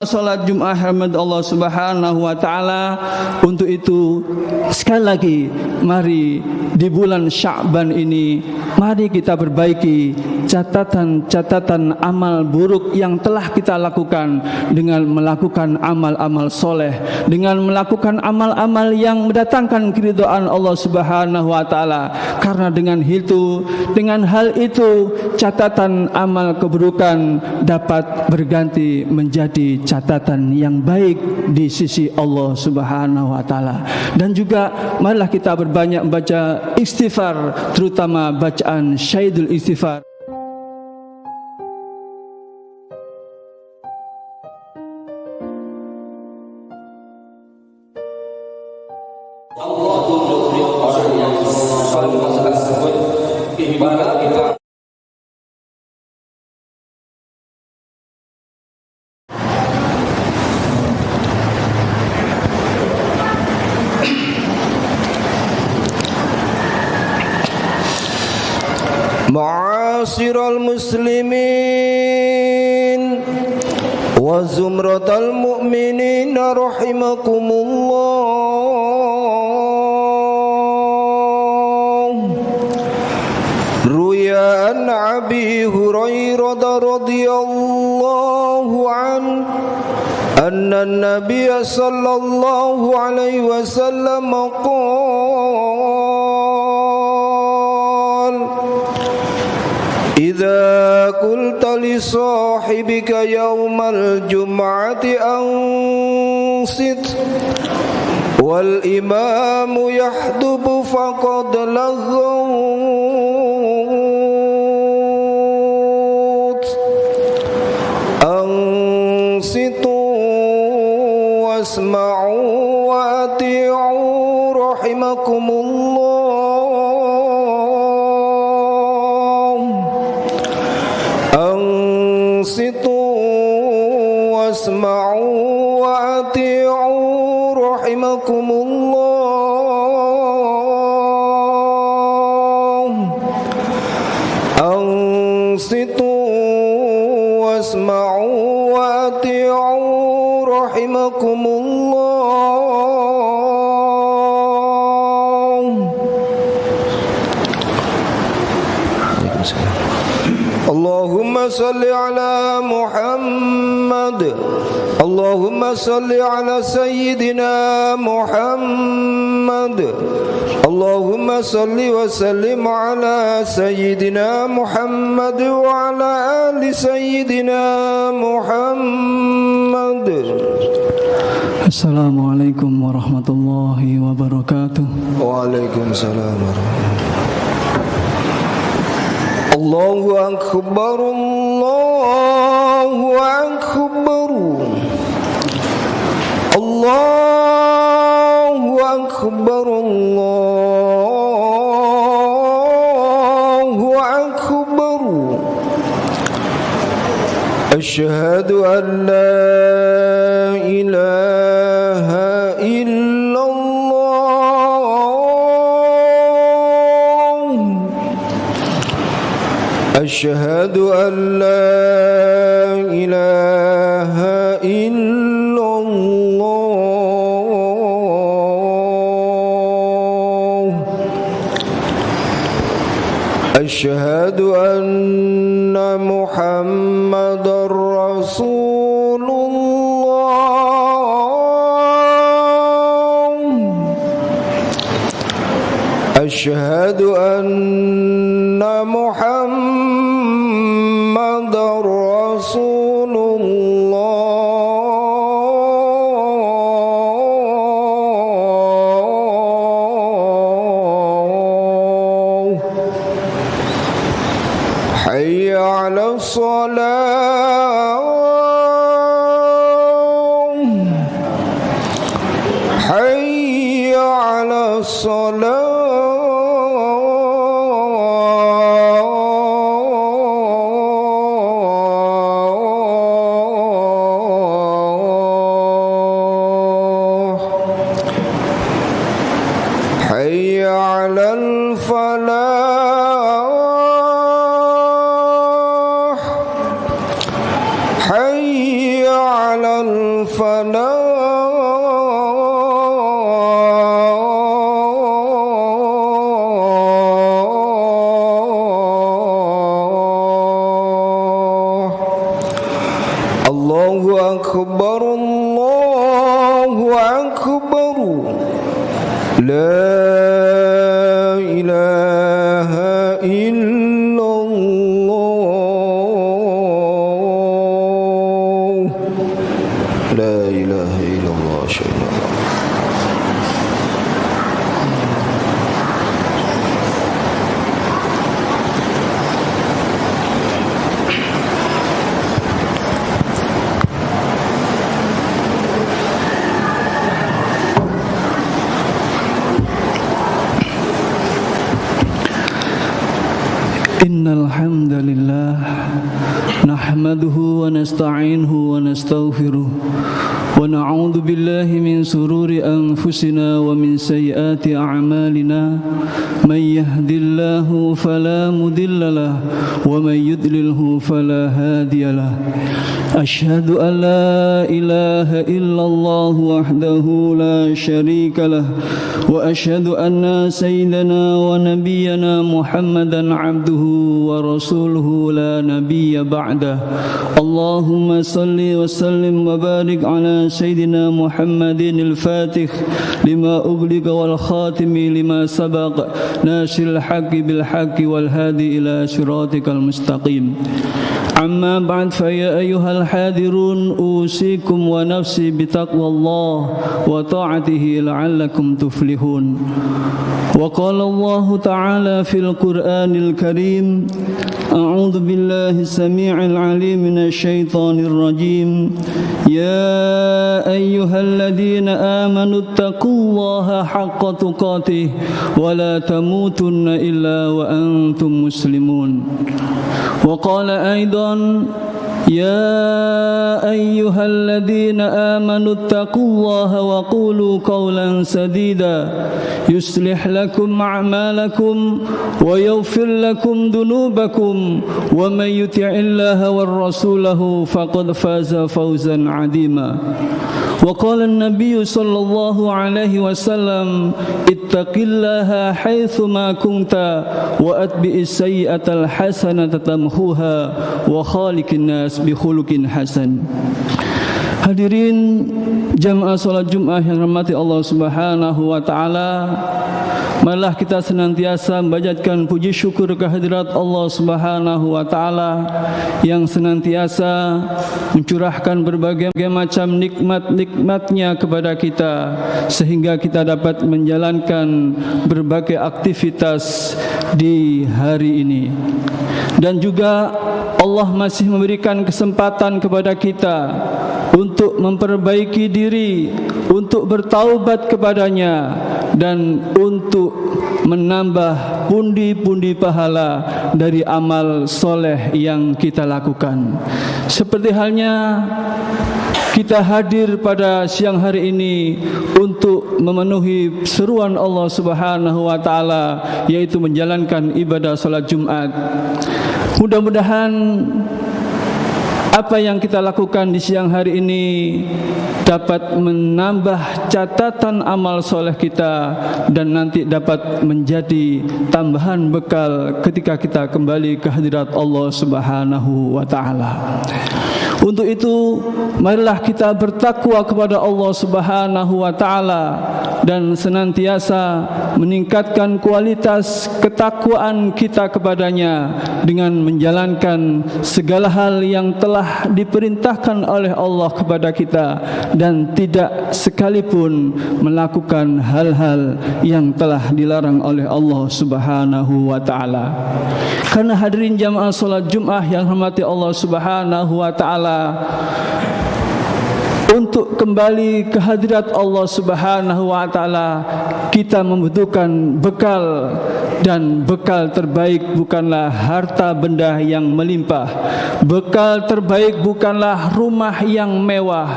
Salat Jumat rahmat Allah Subhanahu wa taala. Untuk itu sekali lagi mari di bulan Sya'ban ini mari kita perbaiki catatan-catatan amal buruk yang telah kita lakukan dengan melakukan amal-amal soleh, dengan melakukan amal-amal yang mendatangkan keridhaan Allah Subhanahu wa taala. Karena dengan hal itu catatan amal keburukan dapat berganti menjadi catatan yang baik di sisi Allah Subhanahu wa taala. Dan juga marilah kita berbanyak baca istighfar, terutama bacaan Syahidul Istighfar. Allah tunjuk orang yang selalu masalah tersebut ibarat kita. Ma'asyiral muslimin wa zumratal mu'minin rahimakumullah. Ruya an Abi Hurairah radhiyallahu anhu anna an-nabiy sallallahu alaihi wasallam إذا قلت لصاحبك يوم الجمعة أنصت والإمام يخطب فقد لغوت أنصتوا واسمعوا وأطيعوا رحمكم الله. أنصتوا واسمعوا وأطيعوا رحمكم الله. أنصتوا واسمعوا وأطيعوا رحمكم الله. اللهم صل على محمد. اللهم صل على سيدنا محمد. اللهم صل وسلم على سيدنا محمد وعلى آل سيدنا محمد. Assalamualaikum warahmatullahi wabarakatuh. Waalaikumsalam warahmatullahi. Allahu akbar, Allahu akbar, Allahu akbar, Allahu akbar. Asyhadu an la ilaha illallah. Asyhadu an la ilaha illallah. Asyhadu anna Muhammadar Rasulullah. Asyhadu anna Muhammadar Rasulullah. Hayya 'alas salah. Hayya 'alas salah. حي على الفلاح حي على الفلاح الله أكبر الله أكبر لا إله إلا الله لا إله إلا الله شيء Innal hamdalillah nahmaduhu wa nasta'inuhu wa nastaghfiruh wa na'udzu billahi min sururi anfusina wa min sayyiati a'malina may yahdihillahu fala mudilla lahu wa may yudlilhu fala hadiya lahu ashhadu an la ilaha illallah wahdahu la syarika lahu wa ashhadu anna sayyidana wa nabiyyana Muhammadan abduhu wa rasuluhu la nabiyya ba'dah. Allahumma salli wa sallim wa barik ala sayyidina Muhammadin al-fatih lima ughliqa wal khatimi lima sabaq nasil haqqi bil haqqi wal hadi ila siratikal mustaqim. Amma ba'd fa ya ayyuhal hadirun usikum wa nafsi bitaqwallah wa ta'atihi la'allakum tuflihun. Wa qala Allah ta'ala fil Qur'anil Karim a'udzu billahi samii'il 'aliim minasy syaithaanir rajiim ya ayyuhalladzina aamanu taqullaha haqqa tuqatih wa la tamutunna illa wa antum muslimun. Wa qala aidan يا أيها الذين آمنوا اتقوا الله وقولوا قولا سديدا يصلح لكم أعمالكم ويغفر لكم ذنوبكم ومن يطع الله ورسوله فقد فاز فوزا عظيما. وقال النبي صلى الله عليه وسلم اتق الله حيثما كنت وأتبع السيئة الحسنة تمحوها وخالق الناس bikhuluqin hasan. Hadirin jamaah salat Jumat yang rahmati Allah Subhanahu wa taala, marilah kita senantiasa membacakan puji syukur kehadirat Allah Subhanahu wa taala yang senantiasa mencurahkan berbagai macam nikmat-nikmatnya kepada kita sehingga kita dapat menjalankan berbagai aktivitas di hari ini. Dan juga Allah masih memberikan kesempatan kepada kita untuk memperbaiki diri, untuk bertaubat kepadanya, dan untuk menambah pundi-pundi pahala dari amal soleh yang kita lakukan. Seperti halnya kita hadir pada siang hari ini untuk memenuhi seruan Allah Subhanahu wa taala, yaitu menjalankan ibadah salat Jumat. Mudah-mudahan apa yang kita lakukan di siang hari ini dapat menambah catatan amal soleh kita dan nanti dapat menjadi tambahan bekal ketika kita kembali ke hadirat Allah Subhanahu wa taala. Untuk itu, marilah kita bertakwa kepada Allah Subhanahu wa taala dan senantiasa meningkatkan kualitas ketakwaan kita kepadanya dengan menjalankan segala hal yang telah diperintahkan oleh Allah kepada kita dan tidak sekalipun melakukan hal-hal yang telah dilarang oleh Allah Subhanahu wa taala. Karena hadirin jamaah salat Jumat yang hormati Allah Subhanahu wa taala, untuk kembali ke hadirat Allah Subhanahu wa taala kita membutuhkan bekal, dan bekal terbaik bukanlah harta benda yang melimpah. Bekal terbaik bukanlah rumah yang mewah,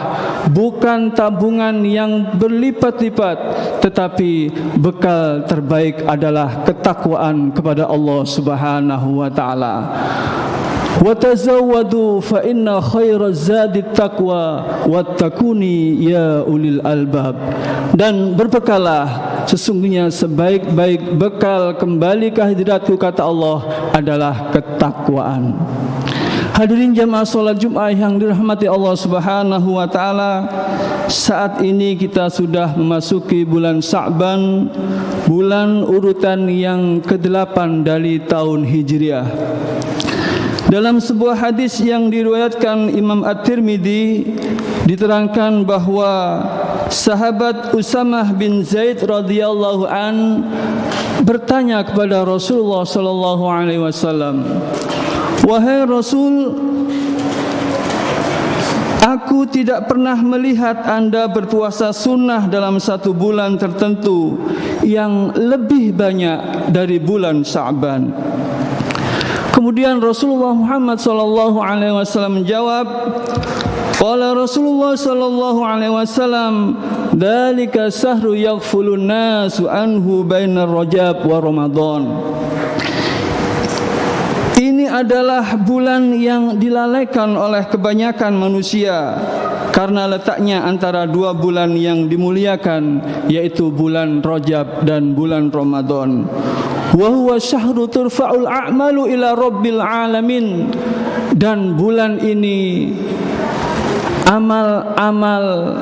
bukan tabungan yang berlipat-lipat, tetapi bekal terbaik adalah ketakwaan kepada Allah Subhanahu wa taala. wa tazawwadu fa inna khairaz zadi taqwa wattaquni ya ulil albab. Dan berbekalah, sesungguhnya sebaik-baik bekal kembali ke hadiratku, kata Allah, adalah ketakwaan. Hadirin jamaah salat Jumat yang dirahmati Allah Subhanahu wa taala, saat ini kita sudah memasuki bulan Sya'ban, bulan urutan yang ke-8 dari tahun Hijriah. Dalam sebuah hadis yang diriwayatkan Imam At-Tirmidzi diterangkan bahwa sahabat Usamah bin Zaid radhiyallahu an bertanya kepada Rasulullah sallallahu alaihi wasallam, "Wahai Rasul, aku tidak pernah melihat Anda berpuasa sunnah dalam satu bulan tertentu yang lebih banyak dari bulan Sya'ban." Kemudian Rasulullah Muhammad sallallahu alaihi wasallam menjawab, qala Rasulullah sallallahu alaihi wasallam, "Dzalika sahru yaghfulun nasu anhu bainar Rajab wa Ramadan." Ini adalah bulan yang dilalaikan oleh kebanyakan manusia karena letaknya antara dua bulan yang dimuliakan, yaitu bulan Rajab dan bulan Ramadan. Wa huwa syahru turfa'ul a'malu ila rabbil alamin. Dan bulan ini amal-amal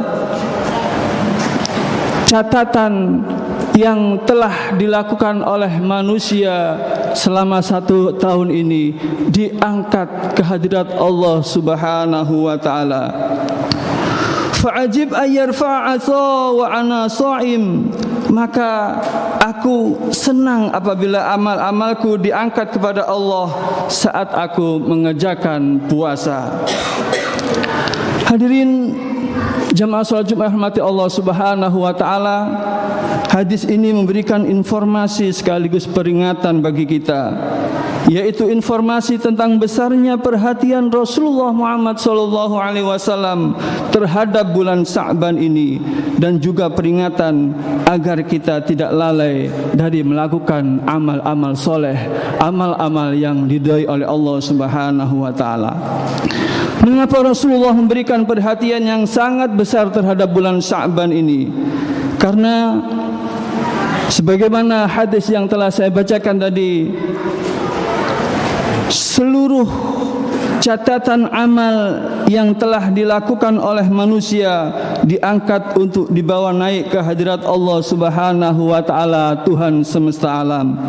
catatan yang telah dilakukan oleh manusia selama 1 tahun ini diangkat ke hadirat Allah Subhanahu wa taala. Fa'ajib ayyarfa'a wa ana sha'im. Maka aku senang apabila amal-amalku diangkat kepada Allah saat aku mengerjakan puasa. Hadirin jamaah salat Jumat rahmati Allah Subhanahu wa taala, hadis ini memberikan informasi sekaligus peringatan bagi kita, yaitu informasi tentang besarnya perhatian Rasulullah Muhammad sallallahu alaihi wasallam terhadap bulan Sya'ban ini, dan juga peringatan agar kita tidak lalai dari melakukan amal-amal soleh, amal-amal yang diridhai oleh Allah Subhanahu wa taala. Mengapa Rasulullah memberikan perhatian yang sangat besar terhadap bulan Sya'ban ini? Karena sebagaimana hadis yang telah saya bacakan tadi, seluruh catatan amal yang telah dilakukan oleh manusia diangkat untuk dibawa naik ke hadirat Allah Subhanahu wa taala, Tuhan semesta alam.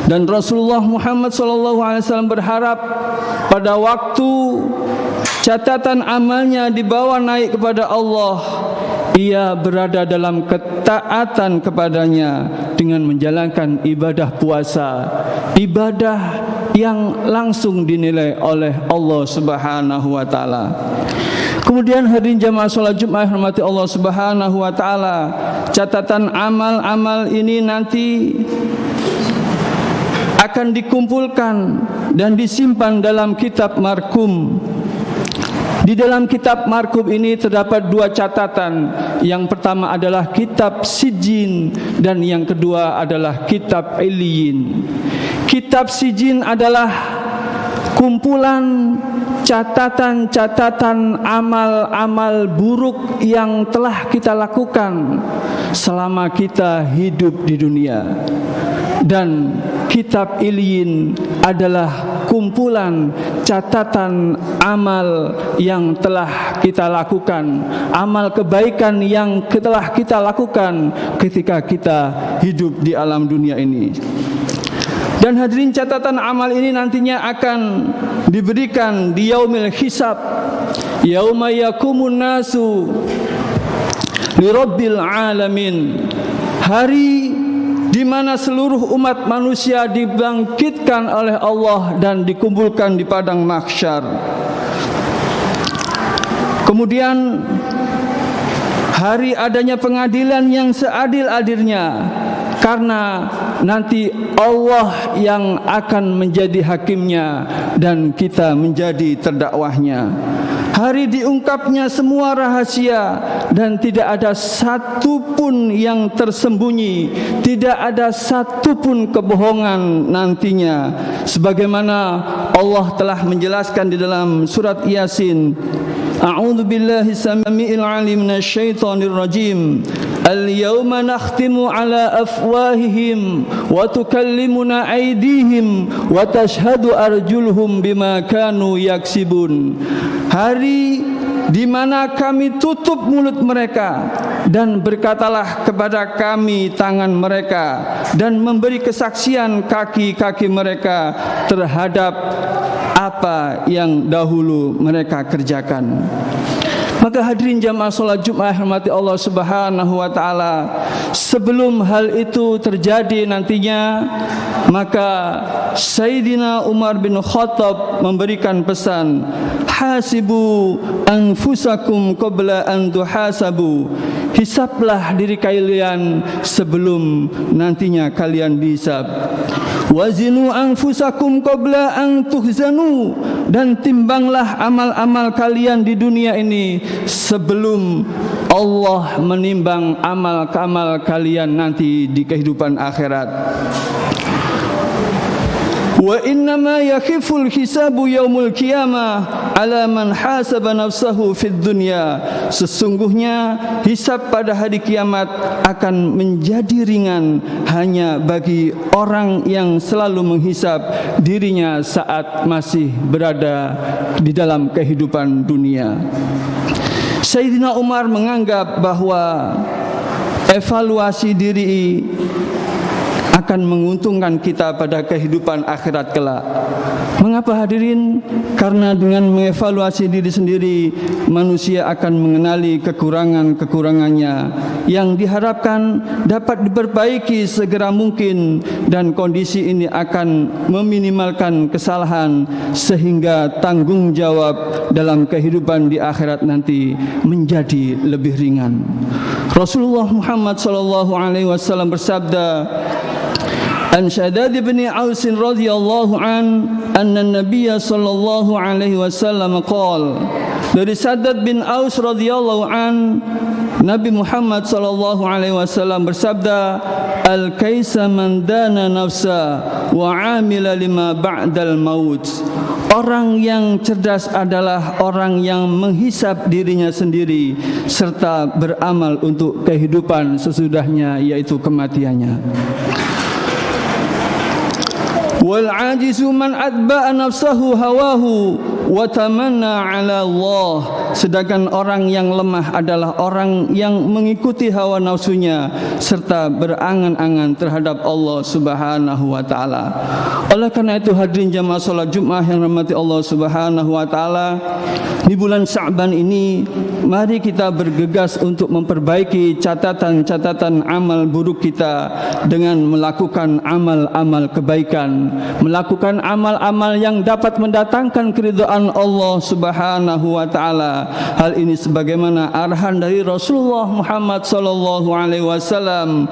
Dan Rasulullah Muhammad sallallahu alaihi wasallam berharap pada waktu catatan amalnya dibawa naik kepada Allah, ia berada dalam ketaatan kepadanya dengan menjalankan ibadah puasa, ibadah yang langsung dinilai oleh Allah Subhanahu wa taala. Kemudian hadirin jamaah salat Jumat hormati Allah Subhanahu wa taala, catatan amal-amal ini nanti akan dikumpulkan dan disimpan dalam kitab markum. Di dalam kitab markum ini terdapat 2 catatan. Yang pertama adalah kitab Sijin dan yang kedua adalah kitab Iliyin. Kitab Sijin adalah kumpulan catatan-catatan amal-amal buruk yang telah kita lakukan selama kita hidup di dunia. Dan kitab Iliyin adalah kumpulan catatan amal yang telah kita lakukan, amal kebaikan yang telah kita lakukan ketika kita hidup di alam dunia ini. Dan hadirin, catatan amal ini nantinya akan diberikan di yaumil hisab, yauma yakumun nasu lirabbil alamin, hari di mana seluruh umat manusia dibangkitkan oleh Allah dan dikumpulkan di padang mahsyar. Kemudian hari adanya pengadilan yang seadil-adilnya, karena nanti Allah yang akan menjadi hakimnya dan kita menjadi terdakwahnya. Hari diungkapnya semua rahasia dan tidak ada satu pun yang tersembunyi, tidak ada satu pun kebohongan nantinya. Sebagaimana Allah telah menjelaskan di dalam surat Yasin, A'udzu billahi samii'il 'alim minasyaitonir rajim. Al-yawma nakhtimu 'ala afwahihim wa tukallimuna aydihim wa tashhadu arjuluhum bima kanu yaksibun. Hari di mana kami tutup mulut mereka dan berkatalah kepada kami tangan mereka, dan memberi kesaksian kaki-kaki mereka terhadap apa yang dahulu mereka kerjakan. Maka hadirin jamaah salat Jumat hormati Allah Subhanahu wa taala, sebelum hal itu terjadi nantinya, maka Sayyidina Umar bin Khattab memberikan pesan, hasibu anfusakum qabla an tuhasabu. Hisablah diri kalian sebelum nantinya kalian dihisab. Wazinu anfusakum qabla an tuhzanu. Dan timbanglah amal-amal kalian di dunia ini sebelum Allah menimbang amal-amal kalian nanti di kehidupan akhirat. Wa innama yakhiful hisabu yaumul qiyamah ala man hasaba nafsahu fid dunya. Sesungguhnya hisab pada hari kiamat akan menjadi ringan hanya bagi orang yang selalu menghisab dirinya saat masih berada di dalam kehidupan dunia. Sayyidina Umar menganggap bahwa evaluasi diri akan menguntungkan kita pada kehidupan akhirat kelak. Mengapa hadirin? Karena dengan mengevaluasi diri sendiri, manusia akan mengenali kekurangan-kekurangannya yang diharapkan dapat diperbaiki segera mungkin, dan kondisi ini akan meminimalkan kesalahan sehingga tanggung jawab dalam kehidupan di akhirat nanti menjadi lebih ringan. Rasulullah Muhammad SAW bersabda, An Shaddad bin Aus radhiyallahu an anna Nabiy sallallahu alaihi wasallam qala, dari Shaddad bin Aus radhiyallahu an, Nabi Muhammad sallallahu alaihi wasallam bersabda, al-kaisa man dana nafsa wa amila lima ba'dal maut. Orang yang cerdas adalah orang yang menghisap dirinya sendiri serta beramal untuk kehidupan sesudahnya, yaitu kematiannya. Wal ajizu man atba'a nafsahu hawahu wa tamanna 'ala Allah. Sedangkan orang yang lemah adalah orang yang mengikuti hawa nafsunya serta berangan-angan terhadap Allah Subhanahu wa taala. Oleh karena itu hadirin jamaah salat Jumat yang dirahmati Allah Subhanahu wa taala, di bulan Sya'ban ini mari kita bergegas untuk memperbaiki catatan-catatan amal buruk kita dengan melakukan amal-amal kebaikan, melakukan amal-amal yang dapat mendatangkan keridhaan Allah Subhanahu wa taala. Hal ini sebagaimana arahan dari Rasulullah Muhammad sallallahu alaihi wasallam,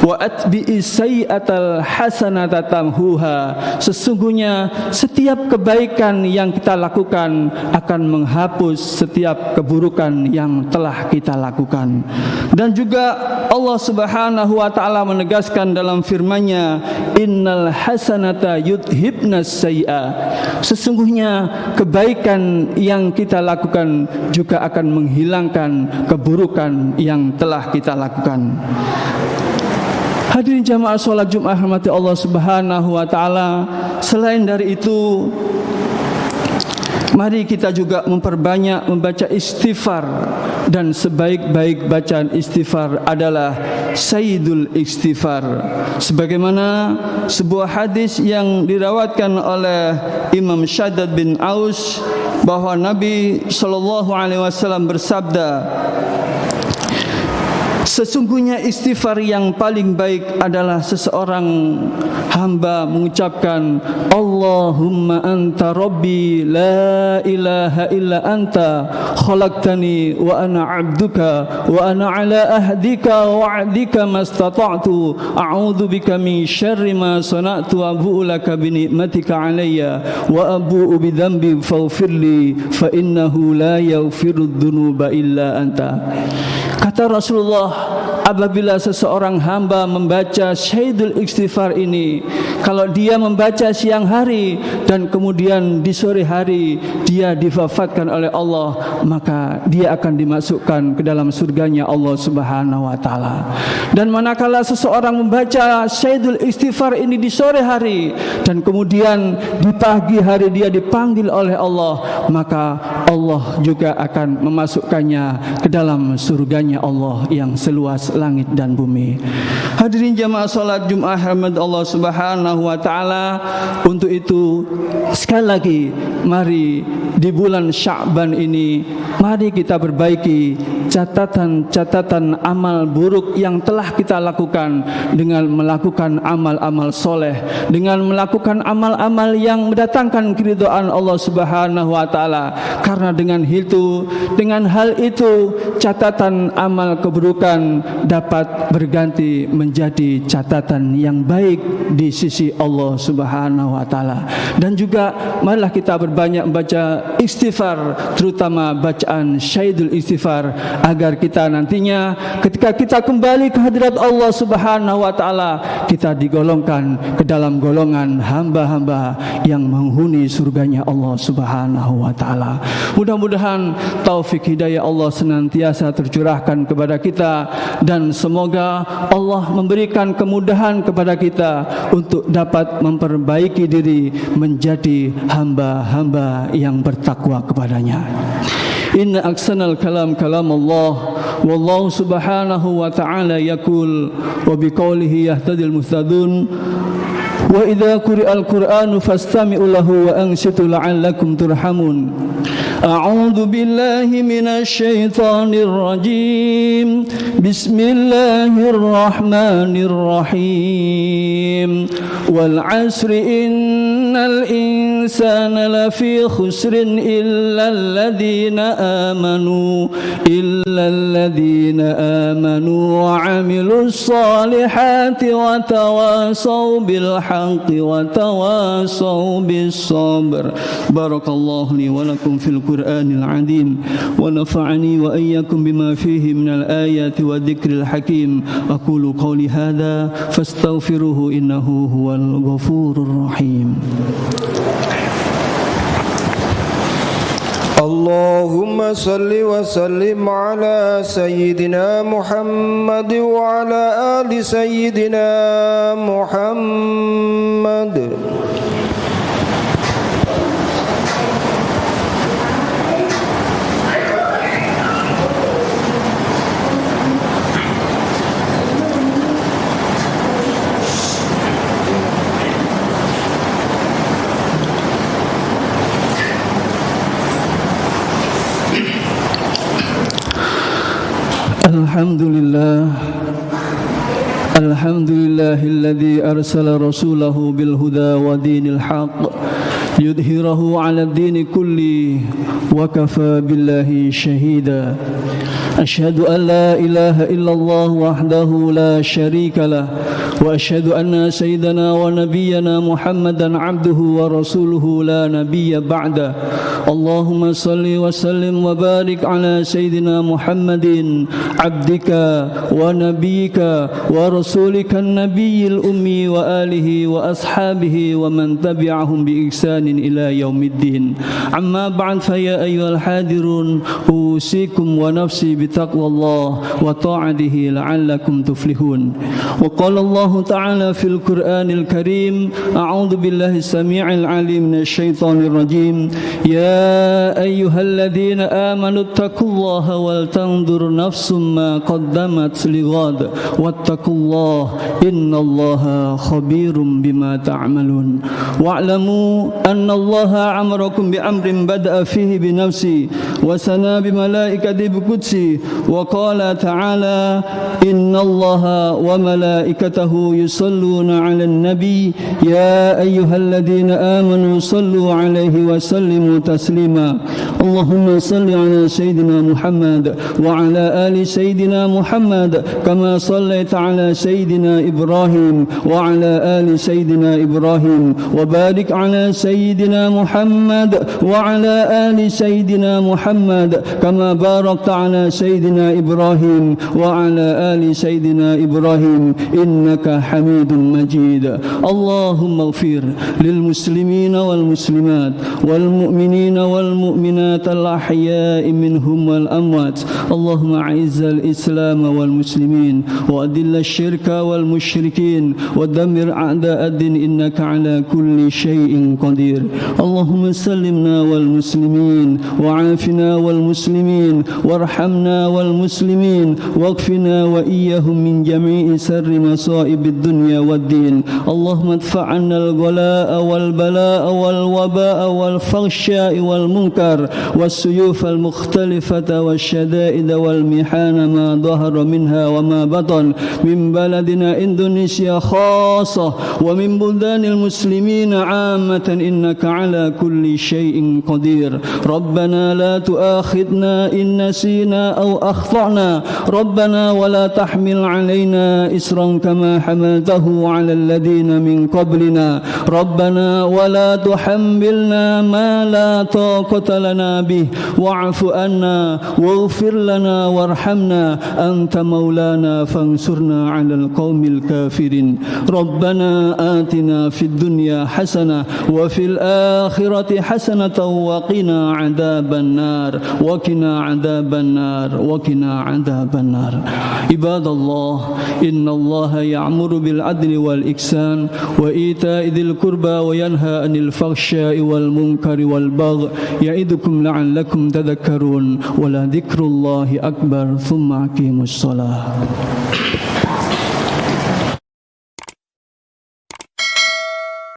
wa atbi'is sayyi'atal hasanata tamhuha. Sesungguhnya setiap kebaikan yang kita lakukan akan menghapus setiap keburukan yang telah kita lakukan. Dan juga Allah Subhanahu wa taala menegaskan dalam firman-Nya, innal hasanata yudhibnas sayyi'ah. Sesungguhnya kebaikan yang kita lakukan juga akan menghilangkan keburukan yang telah kita lakukan. Hadirin jamaah salat Jumat rahmati Allah Subhanahu wa taala, selain dari itu mari kita juga memperbanyak membaca istighfar, dan sebaik-baik bacaan istighfar adalah sayyidul istighfar. Sebagaimana sebuah hadis yang dirawatkan oleh Imam Shaddad bin Aus bahwa Nabi sallallahu alaihi wasallam bersabda, sesungguhnya istighfar yang paling baik adalah seseorang hamba mengucapkan, Allahumma anta rabbi la ilaha illa anta khalaqtani wa ana abduka wa ana ala ahdika wa wa'dika mastata'tu a'udzu bika min syarri ma sana'tu wa abu'u laka bi ni'matika alayya wa abu'u bi dhanbi faghfirli fa innahu la yaghfiru dzunuba illa anta. Kata Rasulullah, apabila seseorang hamba membaca Syahidul Istighfar ini, kalau dia membaca siang hari dan kemudian di sore hari dia diwafatkan oleh Allah, maka dia akan dimasukkan ke dalam surganya Allah Subhanahu wa taala. Dan manakala seseorang membaca Syahidul Istighfar ini di sore hari dan kemudian di pagi hari dia dipanggil oleh Allah, maka Allah juga akan memasukkannya ke dalam surganya Allah yang seluas langit dan bumi. Hadirin jamaah salat Jumat rahmat Allah Subhanahu wa taala, untuk itu sekali lagi mari di bulan Sya'ban ini mari kita perbaiki catatan-catatan amal buruk yang telah kita lakukan dengan melakukan amal-amal soleh, dengan melakukan amal-amal yang mendatangkan keridhaan Allah Subhanahu wa taala. Karena dengan hal itu catatan amal keburukan dapat berganti menjadi catatan yang baik di sisi Allah Subhanahu wa taala. Dan juga marilah kita berbanyak membaca istighfar, terutama bacaan Syahidul Istighfar, agar kita nantinya ketika kita kembali ke hadirat Allah Subhanahu wa taala, kita digolongkan ke dalam golongan hamba-hamba yang menghuni surganya Allah Subhanahu wa taala. Mudah-mudahan taufik hidayah Allah senantiasa tercurahkan kepada kita, dan semoga Allah memberikan kemudahan kepada kita untuk dapat memperbaiki diri menjadi hamba-hamba yang bertakwa kepadanya. Inna aksanal kalam kalam Allah, wallahu subhanahu wa ta'ala yaqul wa biqaulihi yahtadil muhtadun, wa idza quri'al qur'anu fastami'u lahu wa ansitu la'allakum turhamun. A'udzu billahi minasy syaithanir rajim. Bismillahirrahmanirrahim. Wal 'asri innal insana lafi khusrin illa alladhina amanu wa 'amilus solihati wa tawasaw bil haqqi wa tawasaw bis sabr. Barakallahu li wa lakum fil Qur'anil 'azim wa nafa'ani wa iyyakum bima fihi minal ayati wa dzikril hakim. Aqulu qawli hadza fastaghfiruhu innahu huwal ghafurur rahim. Allahumma salli wa sallim ala sayyidina Muhammad wa ala ali sayyidina Muhammad. Alhamdulillahilladzi arsala rasulahu bil huda wa dinil haqq yudhhirahu 'ala ad-dini kulli wa kafa billahi shahida. Asyhadu an la ilaha illallah wahdahu la syarika lah wa asyhadu anna sayyidana wa nabiyyana Muhammadan 'abduhu wa rasuluhu la nabiyya ba'da. Allahumma salli wa sallim wa barik ala sayyidina Muhammadin 'abdika wa nabiyyika wa rasulika an-nabiyyil ummi wa alihi wa ashabihi wa man tabi'ahum bi ihsanin ila yaumiddin. Amma ba'd, fa ya ayyuhal hadirun usikum wa nafsi bi taqwallah wa ta'atihi la'allakum tuflihun. Wa qala Allah ta'ala fil Qur'anil Karim, a'udzu billahi samii'il 'alim minasy syaithanir rajim. Ya ayyuhalladzina amanu taqullaha wal tanzur nafsum ma qaddamat lighad wattaqullaha innallaha khabirum bima ta'malun. Wa'lamu annallaha amarakum bi amrin bada'a fihi bi nafsi wa sana bi malaikati bi qudsi wa qala ta'ala innallaha wa malaikatahu yusalluna 'alan nabi ya ayyuhalladzina amanu sallu 'alaihi wa sallimu taslima. Allahumma salli 'ala sayyidina Muhammad wa 'ala ali sayyidina Muhammad kama sallaita 'ala sayyidina Ibrahim wa 'ala ali sayyidina Ibrahim wa barik 'ala sayyidina سيدنا محمد وعلى آل سيدنا محمد كما باركت على سيدنا إبراهيم وعلى آل سيدنا إبراهيم إنك حميد مجيد. اللهم اغفر للمسلمين والمسلمات والمؤمنين والمؤمنات الأحياء منهم والأموات. اللهم أعز الإسلام والمسلمين وأذل الشرك والمشركين ودمر أعداء الدين إنك على كل شيء قدير. اللهم سلمنا والمسلمين وعافنا والمسلمين وارحمنا والمسلمين واكفنا وإياهم من جميع شر مصائب الدنيا والدين. اللهم ادفع عنا الغلاء والبلاء والوباء والفحشاء والمنكر والسيوف المختلفة والشدائد والمحان ما ظهر منها وما بطن من بلدنا إندونيسيا خاصة ومن بلدان المسلمين عامة إنك على كل شيء قدير. ربنا لا تؤاخذنا إن نسينا أو أخطأنا. ربنا ولا تحمل علينا إصرا كما حملته على الذين من قبلنا. ربنا ولا تحملنا ما لا طاقة لنا به واعف عنا واغفر لنا وارحمنا أنت مولانا فانصرنا على القوم الكافرين. ربنا آتنا في الدنيا حسنة وفي الآخرة حسنة وقنا عذاب النار وقنا عذاب النار وقنا عذاب النار. عباد الله إن الله يأمر بالعدل والإحسان وإيتاء ذي القربى وينهى عن الفحشاء والمنكر والبغي يعظكم لعلكم تذكرون ولذكر الله أكبر ثم أقيموا الصلاة.